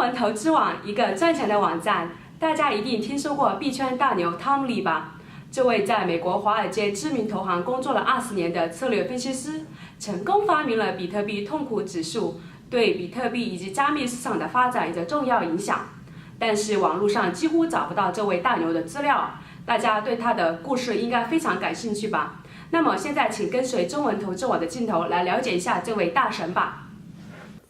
文投资网，一个赚钱的网站。大家一定听说过币圈大牛 Tom Lee 吧？这位在美国华尔街知名投行工作了20年的策略分析师，成功发明了比特币痛苦指数，对比特币以及加密市场的发展有着重要影响。但是网络上几乎找不到这位大牛的资料，大家对他的故事应该非常感兴趣吧？那么现在请跟随中文投资网的镜头来了解一下这位大神吧。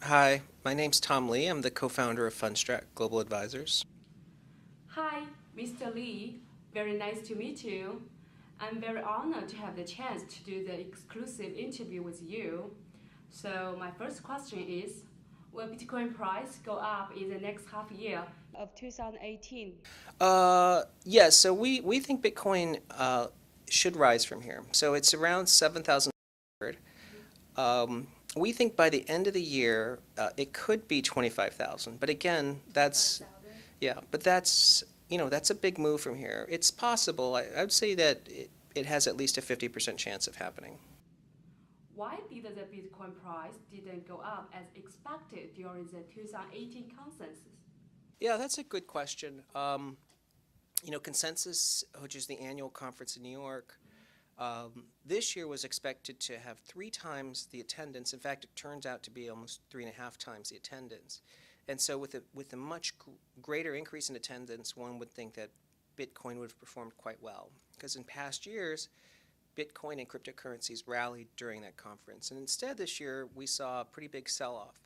Hi, my name's Tom Lee. I'm the co-founder of Fundstrat Global Advisors. Hi, Mr. Lee. Very nice to meet you. I'm very honored to have the chance to do the exclusive interview with you. So my first question is, will Bitcoin price go up in the next half year of 2018? Yes, so we think Bitcoin should rise from here. So it's around 7,000. We think by the end of the year, it could be 25,000. But again, that's a big move from here. It's possible. I would say that it has at least a 50% chance of happening. Why did the Bitcoin price didn't go up as expected during the 2018 consensus? Yeah, that's a good question. Consensus, which is the annual conference in New York, this year was expected to have 3 times the attendance. In fact, it turns out to be almost 3.5 times the attendance. And so with a much greater increase in attendance, one would think that Bitcoin would have performed quite well. Because in past years, Bitcoin and cryptocurrencies rallied during that conference. And instead this year, we saw a pretty big sell-off.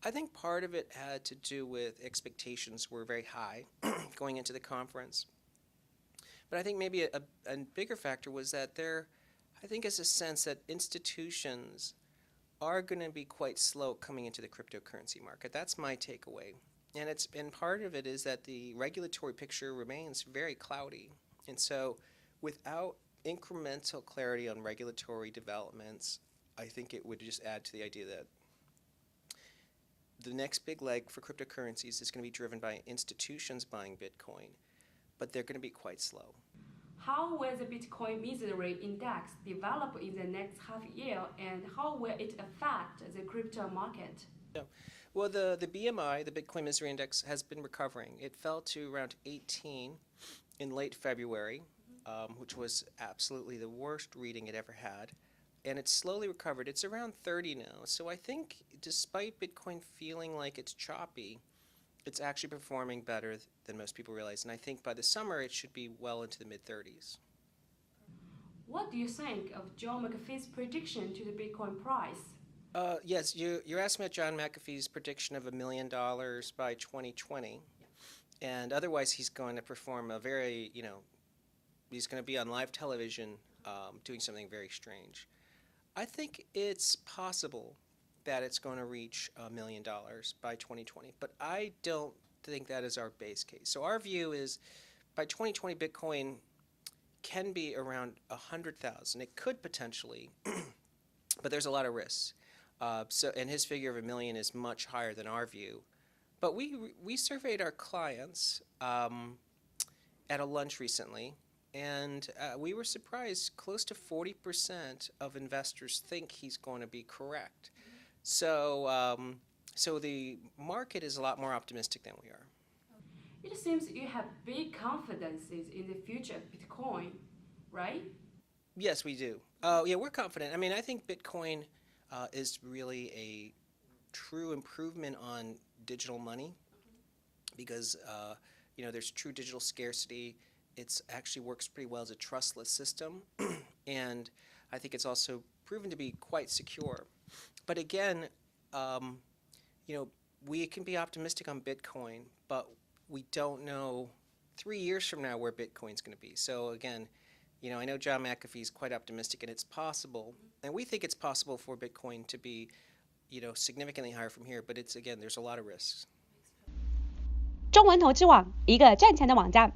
I think part of it had to do with expectations were very high going into the conference. But I think maybe a bigger factor was that I think is a sense that institutions are going to be quite slow coming into the cryptocurrency market. That's my takeaway. And part of it is that the regulatory picture remains very cloudy. And so without incremental clarity on regulatory developments, I think it would just add to the idea that the next big leg for cryptocurrencies is going to be driven by institutions buying Bitcoin, but they're going to be quite slow. How will the Bitcoin misery index develop in the next half year, and how will it affect the crypto market? Yeah. Well, the BMI, the Bitcoin Misery Index, has been recovering. It fell to around 18 in late February, which was absolutely the worst reading it ever had. And it's slowly recovered. It's around 30 now. So I think despite Bitcoin feeling like it's choppy, it's actually performing better than most people realize. And I think by the summer, it should be well into the mid-30s. What do you think of John McAfee's prediction to the Bitcoin price? Yes, you're asking about John McAfee's prediction of $1 million by 2020. And otherwise, he's going to perform he's going to be on live television doing something very strange. I think it's possible that it's going to reach $1 million by 2020, but I don't think that is our base case. So our view is by 2020, Bitcoin can be around 100,000. It could potentially, but there's a lot of risks. And his figure of $1 million is much higher than our view. But we surveyed our clients at a lunch recently, and we were surprised close to 40% of investors think he's going to be correct. So the market is a lot more optimistic than we are. It seems you have big confidences in the future of Bitcoin, right? Yes, we do. Yeah, we're confident. I mean, I think Bitcoin is really a true improvement on digital money because, there's true digital scarcity. It actually works pretty well as a trustless system. And I think it's also proven to be quite secure. But again, we can be optimistic on Bitcoin, but we don't know 3 years from now where Bitcoin's going to be. So again, I know John McAfee is quite optimistic, and it's possible, and we think it's possible for Bitcoin to be, significantly higher from here. But there's a lot of risks. 中文投资网，一个赚钱的网站。